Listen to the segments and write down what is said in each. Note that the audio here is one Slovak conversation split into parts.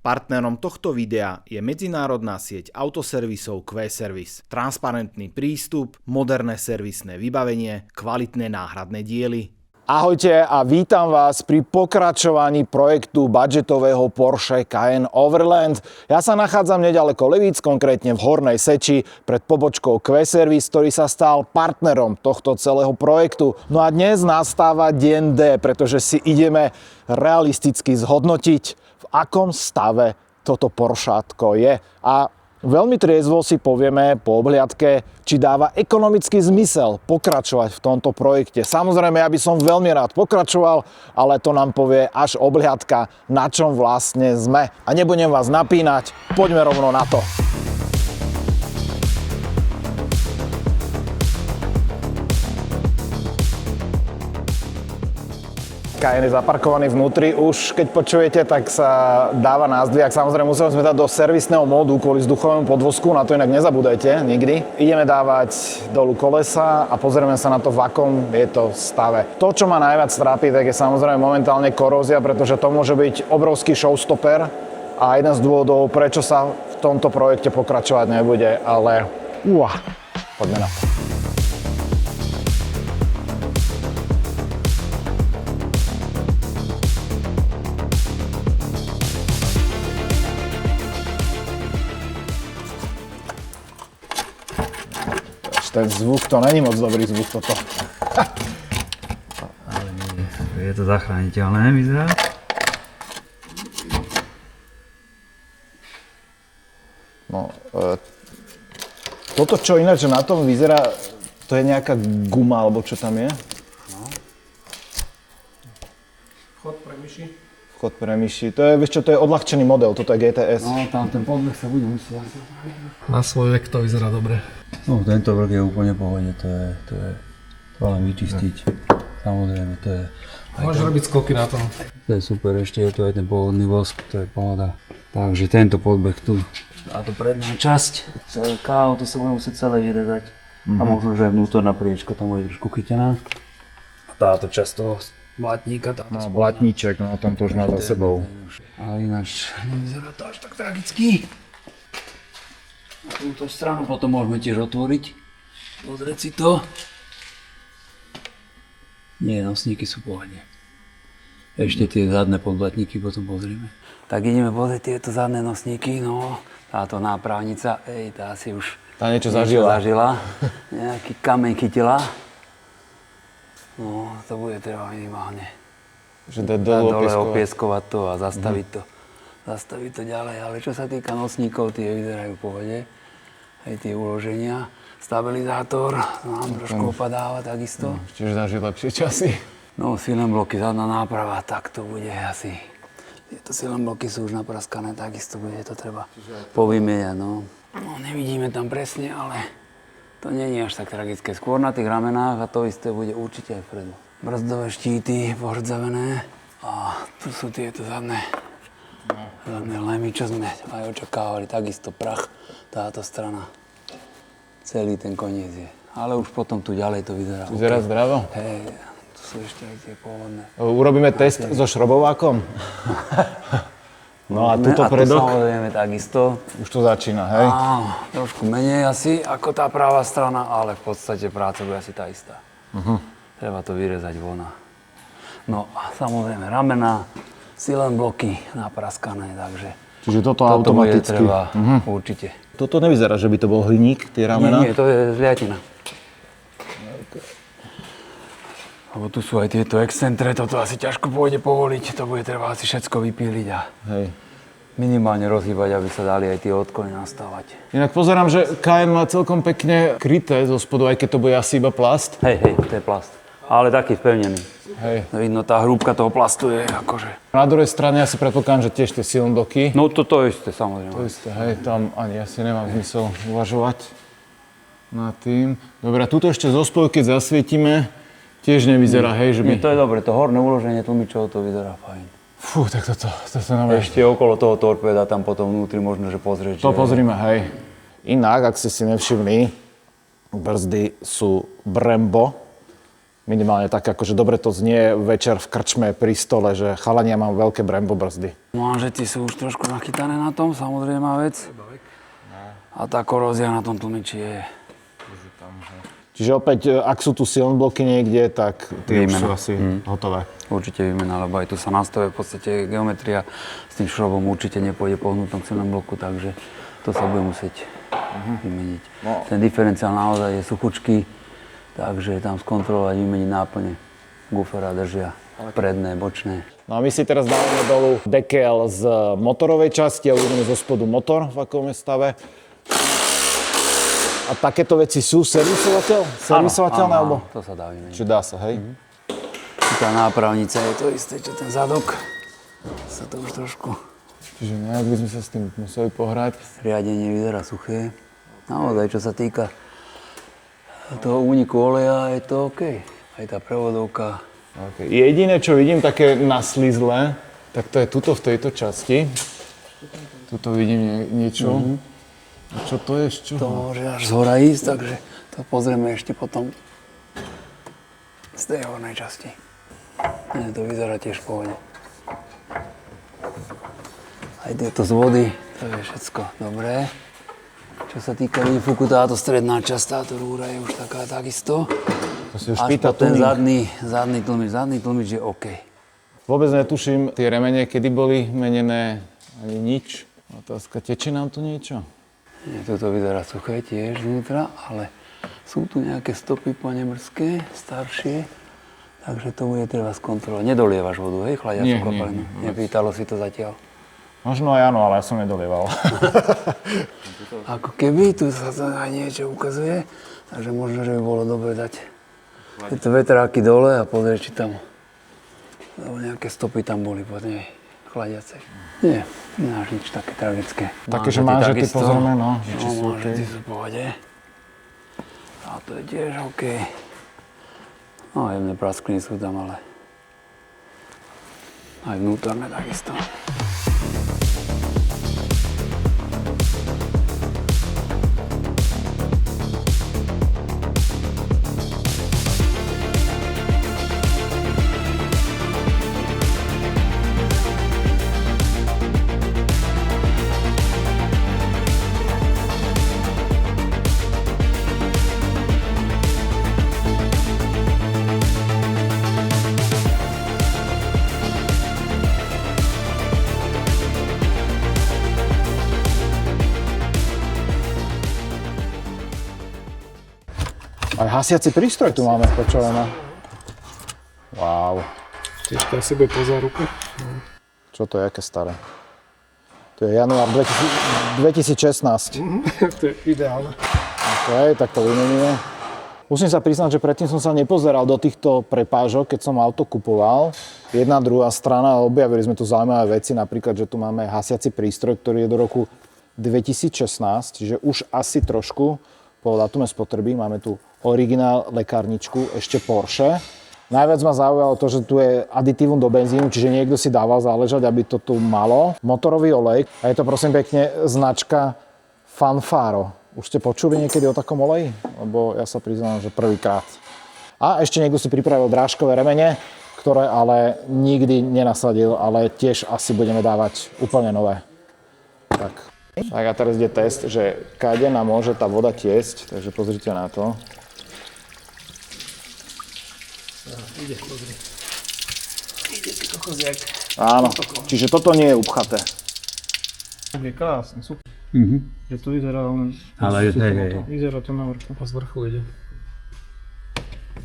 Partnerom tohto videa je medzinárodná sieť autoservisov Q-Service. Transparentný prístup, moderné servisné vybavenie, kvalitné náhradné diely. Ahojte a vítam vás pri pokračovaní projektu budžetového Porsche Cayenne Overland. Ja sa nachádzam nedaleko Levíc, konkrétne v Hornej Seči, pred pobočkou Q-Service, ktorý sa stal partnerom tohto celého projektu. No a dnes nastáva deň D, pretože si ideme realisticky zhodnotiť, v akom stave toto Poršátko je. A veľmi triezvo si povieme po obhliadke, či dáva ekonomický zmysel pokračovať v tomto projekte. Samozrejme, ja by som veľmi rád pokračoval, ale to nám povie až obhliadka, na čom vlastne sme. A nebudem vás napínať, poďme rovno na to. Cayenne je zaparkovaný vnútri. Už keď počujete, tak sa dáva názdvih. Samozrejme museli sme dať do servisného módu kvôli vzduchovému podvozku, na to inak nezabúdajte nikdy. Ideme dávať dolu kolesa a pozrieme sa na to, v akom je to stave. To, čo ma najviac trápi, tak je samozrejme momentálne korózia, pretože to môže byť obrovský showstopper a jeden z dôvodov, prečo sa v tomto projekte pokračovať nebude, ale poďme na to. Ten zvuk, to není moc dobrý zvuk toto. Ale je to zachrániteľné, vyzerá. No, toto, čo ináč na tom vyzerá, to je nejaká guma, alebo čo tam je? No. Vchod pre myši. Vchod pre myši. To je, vieš čo, to je odľahčený model, toto je GTS. No, tam ten podveh sa bude musieť. Na svoj vek to vyzerá dobre. No, tento vrch je úplne pohode, to je len vyčistiť. Samozrejme, to je... Môžeš robiť skoky na tom. To je super, ešte je tu aj ten pôvodný vosk, to je pohoda. Takže tento podbeh tu. A to predná časť, celé kávo, to sa bude musieť celé vyrezať. A možno, že aj vnútorná priečka tam bude trošku chytená. A táto časť toho blatníka, táto No, blatníček, no tam to už má za sebou. Ale ináč nevyzerá to až tak tragicky. Na túto stranu potom môžeme tiež otvoriť. Pozrieť si to. Nie, nosníky sú v pohode. Ešte tie zadné podblatníky potom pozrieme. Tak ideme pozrieť tieto zadné nosníky, no. Táto nápravnica, tá si už Tá niečo zažila. Nejaký kameň chytila. No, to bude treba minimálne. Že dole opieskovať to a zastaviť to. Zastaviť to ďalej, ale čo sa týka nosníkov, tie vyzerajú v pohode. Aj tie uloženia. Stabilizátor nám trošku opadáva takisto. Čiže zažiť lepšie časy. No, silenbloky, zadná náprava, tak to bude asi. Tieto silenbloky sú už napraskané, takisto bude to treba povymieňať, no. No, nevidíme tam presne, ale to nie je až tak tragické. Skôr na tých ramenách a to isté bude určite aj vpredu. Brzdové štíty pohrdzavené a tu sú tieto zadné lemy, čo sme aj očakávali, takisto prach, táto strana. Celý ten koniec je. Ale už potom tu ďalej to vyzerá. Vyzerá zdravo? Hej, tu sú ešte aj tie pôvodné. Urobíme test so šrobovákom. No a tuto predok? A tu samozrejme takisto. Už to začína, hej? Áno, trošku menej asi ako tá pravá strana, ale v podstate práca bude asi tá istá. Treba to vyrezať von. No a samozrejme ramená, silenbloky napraskané, takže Čiže toto automaticky. Bude treba určite. Toto nevyzerá, že by to bol hliník, tie ramená? Nie, to je zliatina. Lebo tu sú aj tieto excentre, toto asi ťažko pôjde povoliť, to bude treba asi všetko vypíliť a minimálne rozhýbať, aby sa dali aj tie odklony nastavať. Inak pozerám, že Cayenne má celkom pekne kryté zo spodu, aj keď to bude asi iba plast. Hej, to je plast. Ale taký vpevnený. Hej. Vidno, tá hrúbka toho plastu je akože... Na druhej strane ja si predpokladám, že tiež tie silenbloky. No to isté, samozrejme. To isté, hej, tam ani asi nemám zmysel uvažovať nad tým. Dobre, a tuto ešte zo spodu, keď zasvietime, tiež nevyzerá, hej, že by... Nie, to je dobre, to horné uloženie tlmičov, to vyzerá fajn. Fú, tak toto nám Ešte okolo toho torpéda, tam potom vnútri možno, že pozrieť. To pozrime, hej. Inak, ak ste si nevšimli, brzdy sú Brembo. Minimálne tak, akože dobre to znie večer v krčme pri stole, že chalania mám veľké Brembo brzdy. Manžety sú už trošku nachytané na tom, samozrejmá vec. A tá korózia na tom tlmiči je. Čiže opäť, ak sú tu silné bloky niekde, tak tie už sú asi hotové. Určite výmena, lebo aj tu sa nastavuje v podstate geometria. S tým šrobom určite nepôjde po hnutom silnom bloku, takže to sa bude musieť vymeniť. No. Ten diferenciál naozaj je suchučký, takže tam skontrolovať, vymeniť náplne. Gufera držia predné, bočné. No a my si teraz dávame dolu dekel z motorovej časti a uvidíme zo spodu motor, v akom je stave. A takéto veci sú servisovateľné? Áno, to sa dá vymeniť. Čiže dá sa, hej? Tá nápravnica je to isté, čo ten zadok. Sa to už trošku... Čiže nejak by sme sa s tým museli pohrať. Riadenie vyzerá suché. Naozaj, čo sa týka toho úniku oleja, je to OK. Aj tá prevodovka. Okay. Jediné, čo vidím také naslizlé, tak to je tuto v tejto časti. Tuto vidím niečo. A čo to je? Z čoho? To môže až zhora ísť, takže to pozrieme ešte potom z tej hornej časti. To vyzerá tiež v pohode. Aj tieto zvody, to je všetko dobré. Čo sa týka výfuku, táto stredná časť, táto rúra je už taká takisto. To si už až pýta po ten tuning. zadný tlmič je OK. Vôbec netuším, tie remene, kedy boli menené, ani nič. Otázka, tečie nám tu niečo? Nie, toto vyzerá suché tiež vnútra, ale sú tu nejaké stopy ponemrské, staršie, takže to bude treba skontrolovať. Nedolievaš vodu, hej, chladiacu kopalinu? Nepýtalo si to zatiaľ? Možno aj áno, ale ja som nedolieval. Ako keby, tu sa to aj niečo ukazuje, takže možno, že by bolo dobre dať tieto vetráky dole a pozrieť, či tam lebo nejaké stopy tam boli po nej chladiacej. Nie, nemáš nič také tragické. Také, že manžety pozrieme, no. No, manžety sú v pohode. A to je tiež OK. No, jemné praskliny sú tam, ale aj vnútorné takisto. Aj hasiaci prístroj tu máme, počúvané. Wow. Tiež to asi bude poza ruku. Čo to je, aké staré? To je január 2016. To je ideálne. OK, tak to vymeníme. Musím sa priznať, že predtým som sa nepozeral do týchto prepážok, keď som auto kupoval. Jedna, druhá strana, objavili sme tu zaujímavé veci, napríklad, že tu máme hasiaci prístroj, ktorý je do roku 2016, čiže už asi trošku po datume spotreby. Máme tu originál lekárničku, ešte Porsche. Najviac ma zaujalo to, že tu je aditívum do benzínu, čiže niekto si dával záležať, aby to tu malo. Motorový olej a je to prosím pekne značka Fanfaro. Už ste počuli niekedy o takom oleji? Lebo ja sa priznám, že prvýkrát. A ešte niekto si pripravil drážkové remene, ktoré ale nikdy nenasadil, ale tiež asi budeme dávať úplne nové. Tak a teraz ide test, že kade nám môže tá voda tiesť, takže pozrite na to. Ide, pozri. Ide ty kokoziak. Áno, čiže toto nie je upchaté. Je krásne, super. Že to vyzerá len... Ale hej. Vyzerá to na vrchu. A z vrchu ide.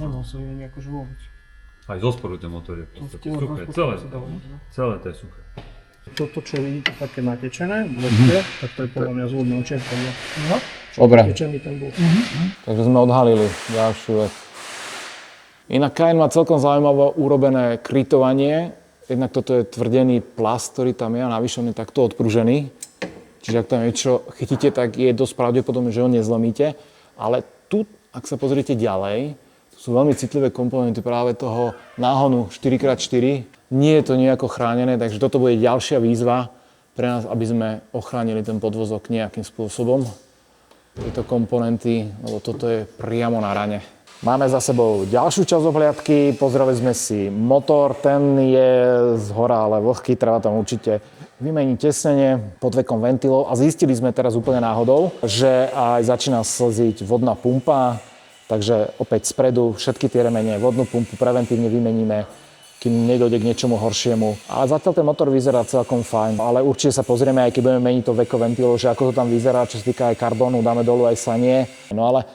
Áno, sa nie akože vôbec. Aj zo spodu ten motor je v podstate suché. Celé to je suché. Toto, čo vidíte, také natečené, vlhké, tak to je podľa mňa z vodného čerpania. Dobre. Tečený ten bol. Takže sme odhalili ďalšiu vec. Inak Cayenne má celkom zaujímavé urobené krytovanie. Jednak toto je tvrdený plast, ktorý tam je a navyše on je takto odpružený. Čiže ak tam niečo chytíte, tak je dosť pravdepodobné, že ho nezlomíte. Ale tu, ak sa pozriete ďalej, sú veľmi citlivé komponenty práve toho náhonu 4x4. Nie je to nejako chránené, takže toto bude ďalšia výzva pre nás, aby sme ochránili ten podvozok nejakým spôsobom. Tieto komponenty, lebo toto je priamo na rane. Máme za sebou ďalšiu časť obhliadky, pozreli sme si motor, ten je zhora, ale vlhký, treba tam určite vymeniť tesnenie pod vekom ventilov a zistili sme teraz úplne náhodou, že aj začína slziť vodná pumpa, takže opäť spredu všetky tie remene, vodnú pumpu preventívne vymeníme, kým nedojde k niečomu horšiemu. Ale zatiaľ ten motor vyzerá celkom fajn, ale určite sa pozrieme, aj keď budeme meniť to veko ventilov, že ako to tam vyzerá, čo sa týka aj karbónu, dáme dolu aj sanie. No ale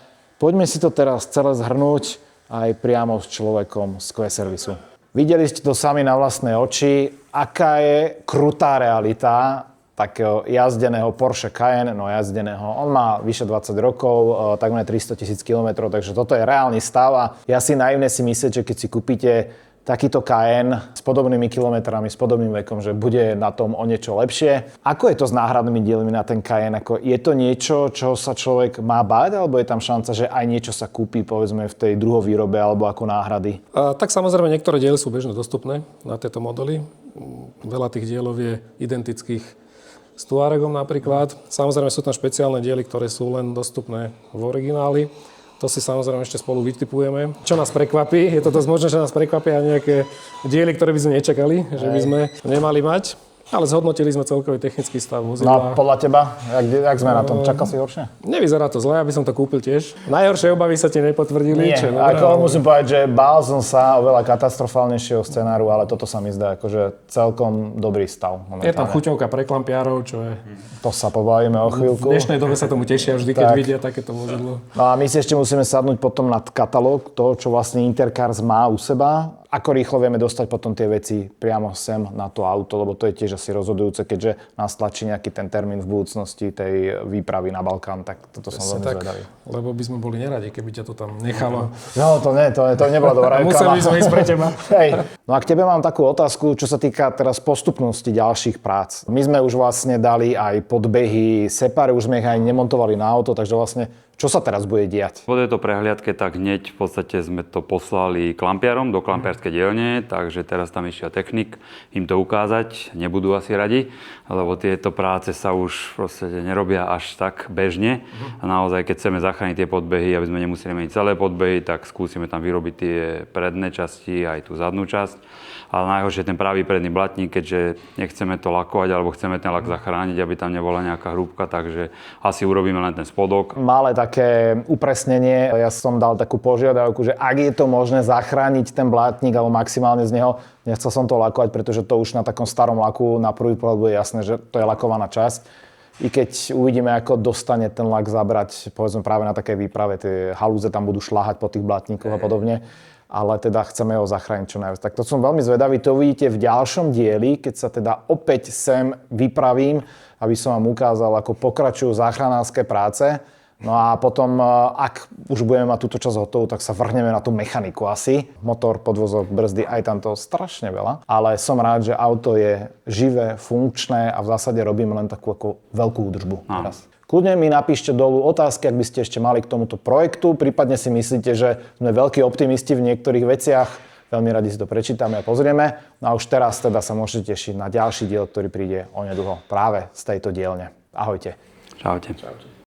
poďme si to teraz celé zhrnúť aj priamo s človekom z Q-servisu. Videli ste to sami na vlastné oči, aká je krutá realita takého jazdeného Porsche Cayenne, no jazdeného. On má vyše 20 rokov, takmer 300 000 km, takže toto je reálny stav a je asi naivné si myslieť, že keď si kúpite takýto Cayenne s podobnými kilometrami, s podobným vekom, že bude na tom o niečo lepšie. Ako je to s náhradnými dielmi na ten Cayenne? Je to niečo, čo sa človek má báť, alebo je tam šanca, že aj niečo sa kúpi, povedzme, v tej druhovýrobe alebo ako náhrady? Tak samozrejme, niektoré diely sú bežne dostupné na tieto modely. Veľa tých dielov je identických s Tuaregom napríklad. Samozrejme sú tam špeciálne diely, ktoré sú len dostupné v origináli. To si samozrejme ešte spolu vytipujeme. Čo nás prekvapí, je to dosť možné, že nás prekvapia nejaké diely, ktoré by sme nečakali, že by sme nemali mať. Ale zhodnotili sme celkový technický stav vozidla. No a podľa teba, jak sme na tom? Čakal si horšie? Nevyzerá to zle, aby som to kúpil tiež. Najhoršie obavy sa ti nepotvrdili. Nie, ako musím povedať, že bál som sa o veľa katastrofálnejšieho scenáru, ale toto sa mi zdá akože celkom dobrý stav. Je tam chuťovka pre klampiarov, čo je... To sa pobavíme o chvíľku. V dnešnej dobe sa tomu tešia vždy, keď vidia takéto vozidlo. No a my si ešte musíme sadnúť potom nad katalóg toho, čo vlastne Intercars má u seba. Ako rýchlo vieme dostať potom tie veci priamo sem na to auto, lebo to je tiež asi rozhodujúce, keďže nás tlačí nejaký ten termín v budúcnosti tej výpravy na Balkán, tak toto som veľmi zvedavý. Lebo by sme boli neradi, keby ťa to tam nechalo. No to nebola dobrá reklama. Museli sme ísť pre teba. Hej. No a k tebe mám takú otázku, čo sa týka teraz postupnosti ďalších prác. My sme už vlastne dali aj podbehy, separy, už sme ich aj nemontovali na auto, takže vlastne čo sa teraz bude diať? Po tejto prehliadke tak hneď v podstate sme to poslali klampiarom do klampiarskej dielne, takže teraz tam išiel technik im to ukázať, nebudú asi radi, lebo tieto práce sa už proste nerobia až tak bežne a naozaj keď chceme zachrániť tie podbehy, aby sme nemuseli meniť celé podbehy, tak skúsime tam vyrobiť tie predné časti, aj tú zadnú časť. Ale najhoršie je ten pravý predný blatník, keďže nechceme to lakovať alebo chceme ten lak zachrániť, aby tam nebola nejaká hrúbka, takže asi urobíme len ten spodok. Malé také upresnenie, ja som dal takú požiadavku, že ak je to možné zachrániť ten blatník alebo maximálne z neho, nechcel som to lakovať, pretože to už na takom starom laku na prvý pohľad bude jasné, že to je lakovaná časť. I keď uvidíme, ako dostane ten lak zabrať, povedzme práve na takej výprave, tie halúze tam budú šľahať po tých blatníkoch a podobne. Ale teda chceme ho zachrániť čo najviac. Tak to som veľmi zvedavý, to uvidíte v ďalšom dieli, keď sa teda opäť sem vypravím, aby som vám ukázal, ako pokračujú záchranárske práce. No a potom, ak už budeme mať túto časť hotovú, tak sa vrhneme na tú mechaniku asi. Motor, podvozok, brzdy, aj tam toho strašne veľa. Ale som rád, že auto je živé, funkčné a v zásade robíme len takú ako veľkú údržbu teraz. Kľudne mi napíšte dolu otázky, ak by ste ešte mali k tomuto projektu, prípadne si myslíte, že sme veľkí optimisti v niektorých veciach. Veľmi radi si to prečítame a pozrieme. No a už teraz teda sa môžete tešiť na ďalší diel, ktorý príde onedlho práve z tejto dielne. Ahojte. Čaute. Čaute.